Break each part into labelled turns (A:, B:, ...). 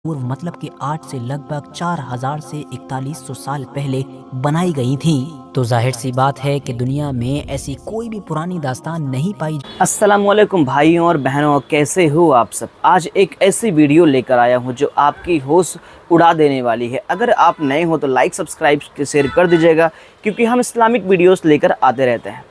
A: पूर्व मतलब कि आज से लगभग 4000 से 4100 साल पहले बनाई गई थीं। तो जाहिर सी बात है कि दुनिया में ऐसी कोई भी पुरानी दास्तान नहीं पाई।
B: अस्सलाम वालेकुम भाइयों और बहनों, कैसे हो आप सब। आज एक ऐसी वीडियो लेकर आया हूं जो आपकी होश उड़ा देने वाली है। अगर आप नए हो तो लाइक सब्सक्राइब शेयर कर दीजिएगा, क्योंकि हम इस्लामिक वीडियोस लेकर आते रहते हैं।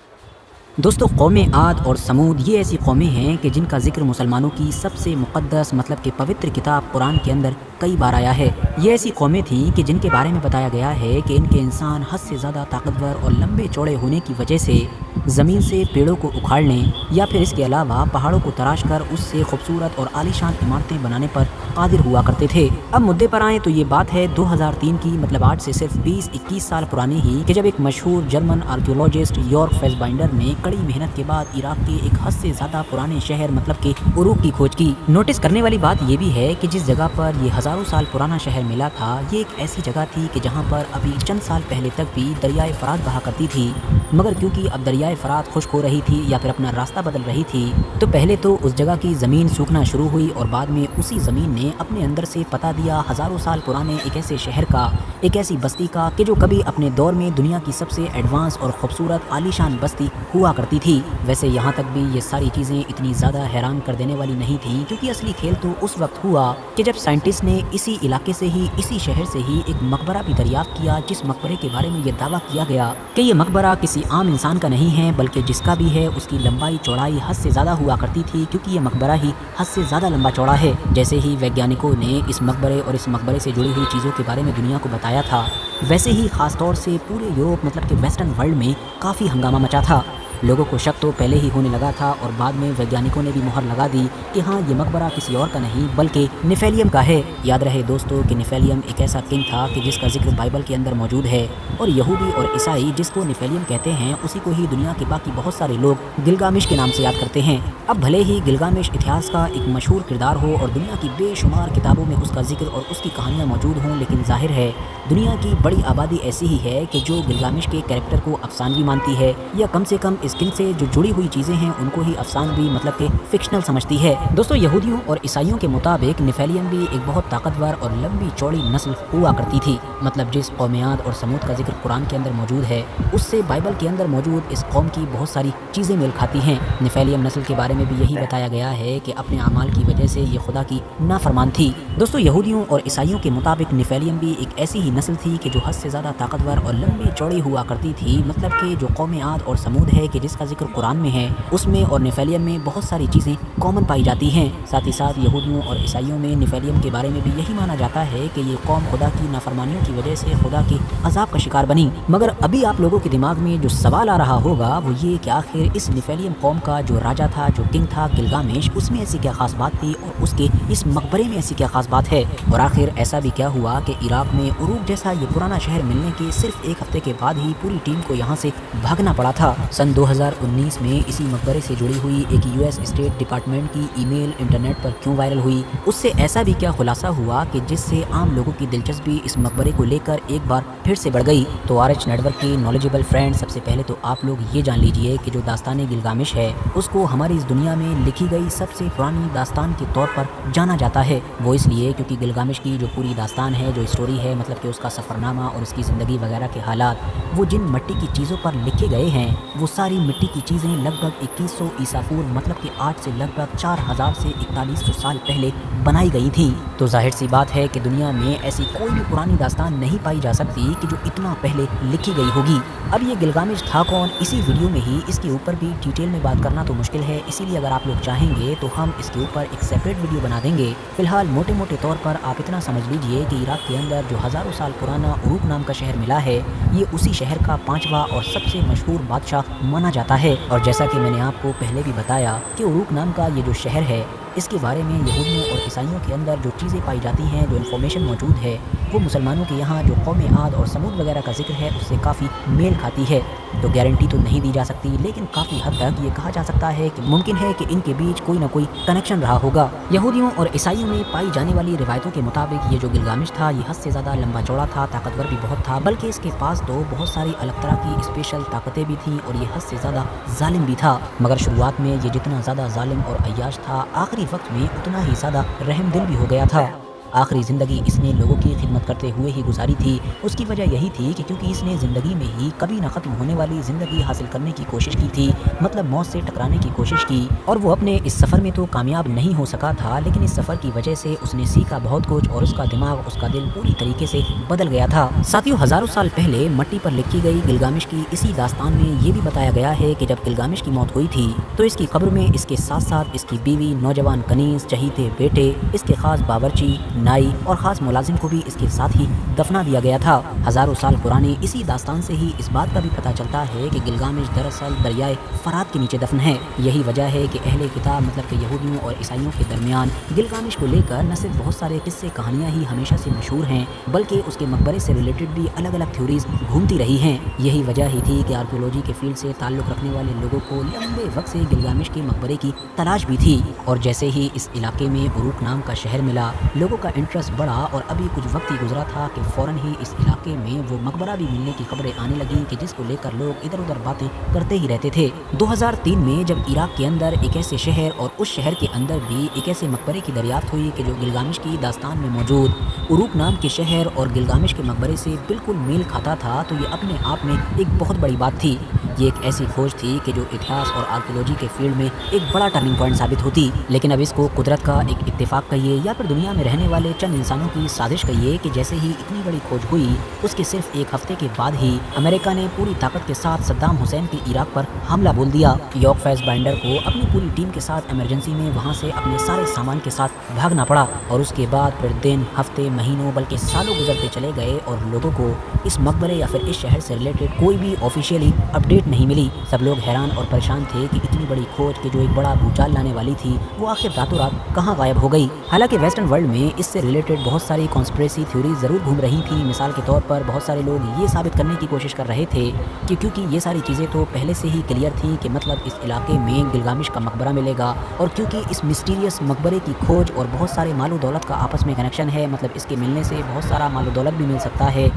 A: दोस्तों, कौमें आद और समूद ये ऐसी कौमें हैं कि जिनका जिक्र मुसलमानों की सबसे मुक़द्दस मतलब कि पवित्र किताब कुरान के अंदर कई बार आया है। ये ऐसी कौमें थीं कि जिनके बारे में बताया गया है कि इनके इंसान हद से ज़्यादा ताकतवर और लंबे चौड़े होने की वजह से ज़मीन से पेड़ों को उखाड़ने या फिर इसके अलावा पहाड़ों को तराश कर उससे खूबसूरत और आलीशान इमारतें बनाने पर कादिर हुआ करते थे। अब मुद्दे पर आएँ तो ये बात है 2003 की, मतलब आज से सिर्फ 20-21 साल पुरानी ही, कि जब एक मशहूर जर्मन आर्कियोलॉजिस्ट यॉर्क फेसबाइंडर ने कड़ी मेहनत के बाद इराक के एक हद से ज़्यादा पुराने शहर मतलब कि उरूक की खोज की। नोटिस करने वाली बात ये भी है कि जिस जगह पर ये हज़ारों साल पुराना शहर मिला था, ये एक ऐसी जगह थी कि जहाँ पर अभी चंद साल पहले तक भी दरियाए फरात बहा करती थी, मगर क्योंकि अब दरियाए फरात खुश्क हो रही थी या फिर अपना रास्ता बदल रही थी, तो पहले तो उस जगह की ज़मीन सूखना शुरू हुई और बाद में उसी ज़मीन ने अपने अंदर से पता दिया हज़ारों साल पुराने एक ऐसे शहर का, एक ऐसी बस्ती का कि जो कभी अपने दौर में दुनिया की सबसे एडवांस और खूबसूरत आलीशान बस्ती हुआ करती थी। वैसे यहाँ तक भी ये सारी चीज़ें इतनी ज़्यादा हैरान कर देने वाली नहीं थी, क्योंकि असली खेल तो उस वक्त हुआ कि जब साइंटिस्ट ने इसी इलाके से ही, इसी शहर से ही एक मकबरा भी दरियाफ्त किया, जिस मकबरे के बारे में ये दावा किया गया कि ये मकबरा किसी आम इंसान का नहीं है, बल्कि जिसका भी है उसकी लंबाई चौड़ाई हद से ज़्यादा हुआ करती थी, क्योंकि ये मकबरा ही हद से ज़्यादा लंबा चौड़ा है। जैसे ही वैज्ञानिकों ने इस मकबरे और इस मकबरे से जुड़ी हुई चीज़ों के बारे में दुनिया को बताया था, वैसे ही ख़ास तौर से पूरे यूरोप मतलब कि वेस्टर्न वर्ल्ड में काफ़ी हंगामा मचा था। लोगों को शक तो पहले ही होने लगा था और बाद में वैज्ञानिकों ने भी मुहर लगा दी कि हाँ, ये मकबरा किसी और का नहीं बल्कि निफेलियम का है। याद रहे दोस्तों कि निफेलियम एक ऐसा किंग था कि जिसका जिक्र बाइबल के अंदर मौजूद है, और यहूदी और ईसाई जिसको निफेलियम कहते हैं उसी को ही दुनिया के बाकी बहुत सारे लोग गिलगामेश के नाम से याद करते हैं। अब भले ही गिलगामेश इतिहास का एक मशहूर किरदार हो और दुनिया की बेशुमार किताबों में उसका जिक्र और उसकी कहानियाँ मौजूद हों, लेकिन जाहिर है दुनिया की बड़ी आबादी ऐसी ही है कि जो गिलगामेश के कैरेक्टर को अफसानवी मानती है, या कम से कम इस किंग से जो जुड़ी हुई चीज़ें हैं उनको ही अफसानवी मतलब कि फिक्शनल समझती है। दोस्तों, यहूदियों और ईसाइयों के मुताबिक निफेलियम भी एक बहुत ताकतवर और लंबी चौड़ी नस्ल हुआ करती थी। मतलब जिस कौमियात और समूद का जिक्र कुरान के अंदर मौजूद है, उससे बाइबल के अंदर मौजूद इस कौम की बहुत सारी चीज़ें मेल खाती हैं। निफेलियम नस्ल के बारे में भी यही बताया गया है कि अपने अमाल की वजह से ये खुदा की नाफरमान थी। दोस्तों, यहूदियों और ईसाइयों के मुताबिक निफेलियम भी एक ऐसी ही नस्ल थी कि जो हद से ज़्यादा ताकतवर और लंबी चौड़ी हुआ करती थी। मतलब कि जो कौम आद और समूद है कि जिसका जिक्र कुरान में है, उसमें और निफेलियम में बहुत सारी चीज़ें कॉमन पाई जाती हैं। साथ ही साथ यहूदियों और ईसाइयों में निफेलियम के बारे में भी यही माना जाता है कि ये कौम खुदा की नाफरमानियों की वजह से खुदा के अजाब का शिकार बनी। मगर अभी आप लोगों के दिमाग में जो सवाल आ रहा होगा वो ये कि आखिर इस निफेलियम कौम का जो राजा था, जो किंग था गिलगामेश, उसमें ऐसी क्या खास बात थी और उसके इस मकबरे में ऐसी क्या खास बात है, और आखिर ऐसा भी क्या हुआ कि इराक में उरूक जैसा ये पुराना शहर मिलने के सिर्फ एक हफ्ते के बाद ही पूरी टीम को यहाँ से भागना पड़ा था। सन 2019 में इसी मकबरे से जुड़ी हुई एक यूएस स्टेट डिपार्टमेंट की ईमेल इंटरनेट पर क्यों वायरल हुई, उससे ऐसा भी क्या खुलासा हुआ कि जिससे आम लोगों की दिलचस्पी इस मकबरे को लेकर एक बार फिर से बढ़ गई। तो आरएच नेटवर्क के नॉलेजेबल फ्रेंड, सबसे पहले तो आप लोग ये जान लीजिए कि जो दास्तान गिलगामेश है उसको हमारी इस दुनिया में लिखी गई सबसे पुरानी दास्तान के तौर पर जाना जाता है। वो इसलिए क्योंकि गिलगामेश की जो पूरी दास्तान है, जो स्टोरी है, मतलब कि उसका सफ़रनामा और उसकी ज़िंदगी वगैरह के हालात, वो जिन मिट्टी की चीज़ों पर लिखे गए हैं, वो सारी मिट्टी की चीज़ें लगभग 2100 ईसा पूर्व मतलब कि आज से लगभग 4000 से 4100 साल पहले बनाई गई थी। तो जाहिर सी बात है कि दुनिया में ऐसी कोई भी पुरानी दास्तान नहीं पाई जा सकती कि जो इतना पहले लिखी गई होगी। अब ये गिलगामेश था कौन, इसी वीडियो में ही इसके ऊपर भी डिटेल में बात करना तो मुश्किल है, इसीलिए अगर आप लोग चाहेंगे तो हम इसके ऊपर एक सेपरेट वीडियो बना देंगे। फिलहाल मोटे मोटे तौर पर आप इतना समझ लीजिए कि इराक के अंदर जो हज़ारों साल पुराना उरूक नाम का शहर मिला है, ये उसी शहर का 5वां और सबसे मशहूर बादशाह माना जाता है। और जैसा कि मैंने आपको पहले भी बताया कि उरूक नाम का ये जो शहर है, इसके बारे में यहूदियों और ईसाइयों के अंदर जो चीज़ें पाई जाती हैं, जो इन्फॉर्मेशन मौजूद है, वो मुसलमानों के यहाँ जो कौम आद और समूद वगैरह का जिक्र है उससे काफ़ी मेल खाती है। तो गारंटी तो नहीं दी जा सकती, लेकिन काफ़ी हद तक ये कहा जा सकता है कि मुमकिन है कि इनके बीच कोई ना कोई कनेक्शन रहा होगा। यहूदियों और ईसाइयों में पाई जाने वाली रिवायतों के मुताबिक ये जो गिलगामेश था, ये हद से ज़्यादा लंबा चौड़ा था, ताकतवर भी बहुत था, बल्कि इसके पास तो बहुत सारी अलग तरह की स्पेशल ताकतें भी थीं और ये हद से ज़्यादा जालिम भी था। मगर शुरुआत में ये जितना ज़्यादा जालिम और अय्याश था, आखिरी वक्त में उतना ही ज़्यादा रहमदिल भी हो गया था। आखिरी ज़िंदगी इसने लोगों की खिदमत करते हुए ही गुजारी थी। उसकी वजह यही थी कि क्योंकि इसने ज़िंदगी में ही कभी न ख़त्म होने वाली ज़िंदगी हासिल करने की कोशिश की थी, मतलब मौत से टकराने की कोशिश की। और वो अपने इस सफ़र में तो कामयाब नहीं हो सका था, लेकिन इस सफ़र की वजह से उसने सीखा बहुत कुछ और उसका दिमाग, उसका दिल पूरी तरीके से बदल गया था। साथियों, हज़ारों साल पहले मट्टी पर लिखी गई गिलगामेश की इसी दास्तान में ये भी बताया गया है कि जब गिलगामेश की मौत हुई थी तो इसकी कब्र में इसके साथ साथ इसकी बीवी, नौजवान कनीज़, चहीते बेटे, इसके खास बावर्ची, नाई और ख़ास मुलाजिम को भी इसके साथ ही दफना दिया गया था। हज़ारों साल पुरानी इसी दास्तान से ही इस बात का भी पता चलता है कि गिलगामेश दरअसल दरियाए फरात के नीचे दफन है। यही वजह है कि अहले किताब मतलब कि यहूदियों और ईसाइयों के दरमियान गिलगामेश को लेकर न सिर्फ बहुत सारे किस्से कहानियाँ ही हमेशा से मशहूर हैं, बल्कि उसके मकबरे से रिलेटेड भी अलग अलग थ्योरीज घूमती रही हैं। यही वजह ही थी कि आर्कियोलॉजी के फील्ड से ताल्लुक़ रखने वाले लोगों को लंबे वक्त से गिलगामेश के मकबरे की तलाश भी थी। और जैसे ही इस इलाके में उरूक नाम का शहर मिला, लोगों का इंटरेस्ट बढ़ा और अभी कुछ वक्त ही गुजरा था कि फ़ौरन ही इस इलाके में वो मकबरा भी मिलने की खबरें आने लगी कि जिसको लेकर लोग इधर उधर बातें करते ही रहते थे। 2003 में जब इराक के अंदर एक ऐसे शहर और उस शहर के अंदर भी एक ऐसे मकबरे की दरियाफ्त हुई कि जो गिलगामेश की दास्तान में मौजूद उरूक नाम के शहर और गिलगामेश के मकबरे से बिल्कुल मेल खाता था, तो ये अपने आप में एक बहुत बड़ी बात थी। ये एक ऐसी खोज थी कि जो इतिहास और आर्कियोलॉजी के फील्ड में एक बड़ा टर्निंग पॉइंट साबित होती। लेकिन अब इसको कुदरत का एक इत्तेफाक कहिए या फिर दुनिया में रहने वाले चंद इंसानों की साजिश कहिए कि जैसे ही इतनी बड़ी खोज हुई, उसके सिर्फ एक हफ्ते के बाद ही अमेरिका ने पूरी ताकत के साथ सद्दाम हुसैन के इराक पर हमला बोल दिया। यॉर्क फैसबाइंडर को अपनी पूरी टीम के साथ इमरजेंसी में वहाँ से अपने सारे सामान के साथ भागना पड़ा और उसके बाद फिर दिन, हफ्ते, महीनों बल्कि सालों गुजरते चले गए और लोगों को इस मकबरे या फिर इस शहर से रिलेटेड कोई भी ऑफिशियली अपडेट नहीं मिली। सब लोग हैरान और परेशान थे कि इतनी बड़ी खोज के जो एक बड़ा भूचाल लाने वाली थी, वो आखिर रातों रात कहाँ गायब हो गई। हालांकि वेस्टर्न वर्ल्ड में इससे रिलेटेड बहुत सारी कॉन्स्पिरेसी थ्योरी ज़रूर घूम रही थी। मिसाल के तौर पर बहुत सारे लोग ये साबित करने की कोशिश कर रहे थे कि क्योंकि ये सारी चीज़ें तो पहले से ही क्लियर थी कि मतलब इस इलाके में गिलगामेश का मकबरा मिलेगा और क्योंकि इस मिस्टीरियस मकबरे की खोज और बहुत सारे मालो दौलत का आपस में कनेक्शन है, मतलब इसके मिलने से बहुत सारा मालो दौलत भी मिल सकता है।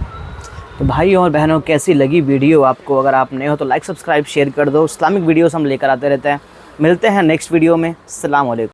B: तो भाइयों और बहनों, कैसी लगी वीडियो आपको? अगर आप नए हो तो लाइक, सब्सक्राइब, शेयर कर दो। इस्लामिक वीडियोस हम लेकर आते रहते हैं। मिलते हैं नेक्स्ट वीडियो में। अस्सलाम वालेकुम।